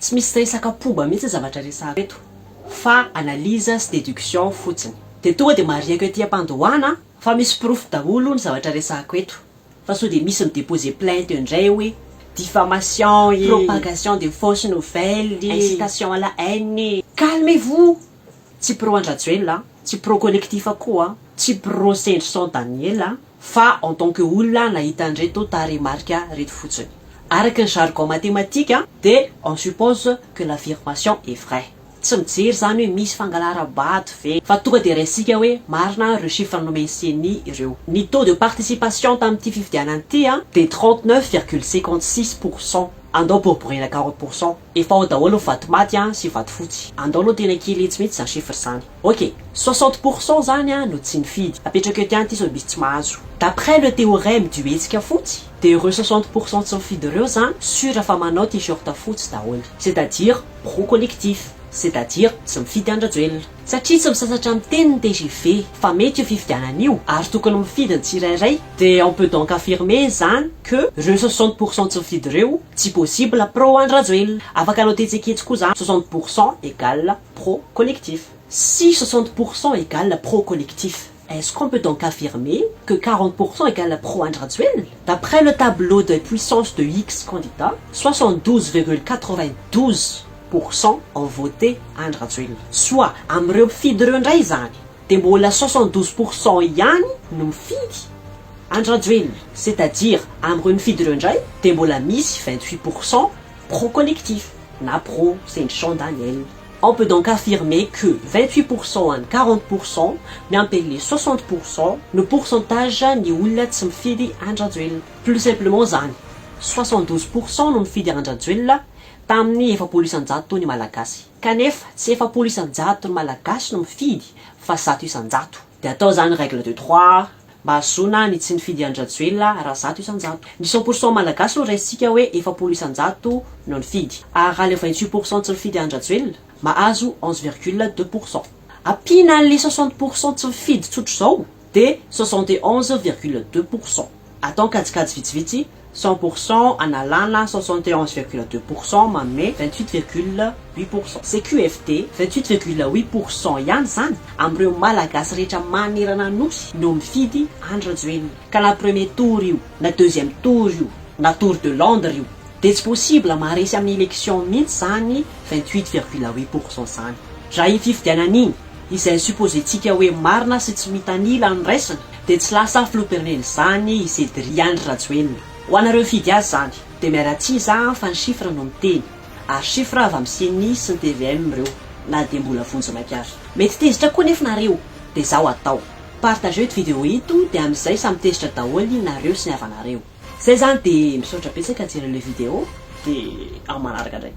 tsy misy resaka-pomba mihitsy zavatra resaka eto fa analyse sy déduction fotsiny de tonga de mariako ety am-pandohana fa misy proof daholo ny zavatra resako eto fa sao de misy midéposer plainte indray hoe diffamation propagation de fausses nouvelles incitation à la haine. Calmez-vous. Tsy pro Andrajoelina, tsy pro collectif koa, tsy pro Saint Daniel fa en tant que olona nahita andreto taremarika reto fotsiny. Araka ny jargon mathématique de on suppose que l'affirmation est vraie. Tsy mijery zany hoe misy fangalarabato ve fa tonga de raisika hoe marina reo chiffre nomesieny ireo. Ny taux de participation tamin'ity fifidianana ity de 39,56%. Andao boriborina 40%. Efa ao daholo vato maty sy vato fotsy. Andao aloha tena kely etsy mihitsy zany chiffre zany. Ok, 60% zany no tsy nifidy. Apetraka eo tiany ty sao misy tsy mahazo. D'après le théorème du hetsika fotsy, de ireo 60% tsy mifidy ireo zany sur fa manao t-shirt fotsy daholo. C'est-à-dire pro-collectif. C'est-à-dire tsy mifidy Andrajoelina satria tsy misasatra amin'ny teniny TGV fa mety io fifidianana io ary tokony mifidy ny tsirairay de on peut donc affirmer zany que ireo 60% tsy mifidy ireo tsy possible pro Andrajoelina. Afaka anao tetseketsy koa zany 60% égale pro collectif. Si 60% égale pro collectif, est-ce qu'on peut donc affirmer que 40% égale pro Andrajoelina? D'après le tableau de puissance de X candidats, 72,92% ont voté Andrajoelina. Soit amreo mifidy ireo ndray zany de mbola 72% ihany no mifidy Andrajoelina. C'est-à-dire amreo mifidy ireo ndray de mbola misy 28% pro collectif na pro Saint Daniel. On peut donc affirmer que 28% and 40% miampy les 60% no pourcentage ny olona tsy mifidy Andrajoelina. Plus simplement zany 72% no mifidy Andrajoelina tamin'ny 700 taony malagasy. Kanefa tsy 700 ny malagasy no mifidy fa 100 de atao zany règle de 3 mba hahazoana ny tsy nifidy Andrajoelina raha 100. Ny 100% malagasy no raisika hoe 700 no nifidy ary raha le 28% tsy mifidy Andrajoelina mahazo 11,2%. Apina le 60% tsy mifidy tsotro zao de 71,2%. Atao kajikajy vitsivitsy 100% analana 71,2% manome 28,8%. C'est QFT 28,8% ihany zany amreo malagasy rehetra manerana nosy no mifidy Andrajoelina. Ka na premier tour io na deuxième tour io na tour de Londres io de tsy possible maharesy amin'ny élection mihitsy zany 28,8% zany. Raha io fifidianana iny izay supposentsika hoe marina sy tsy mitanila ny raisina de tsy lasa filoham-pirenena zany Cédric Andrajoelina. Ho anareo fidy azy zany de miaratsy za fa ny chiffre no miteny ary chiffre avy amin'ny CNI sy ny TVM reo na de mbola vonjy makiazy. Mety tezitra koa nefa nareo de zao atao partageo ito vidéo ito de amin'izay samy tezitra daholo nareo sy ny havanareo. Zay zany de misaotra betsaka jereo le vidéo de amin'ny manaraka indray.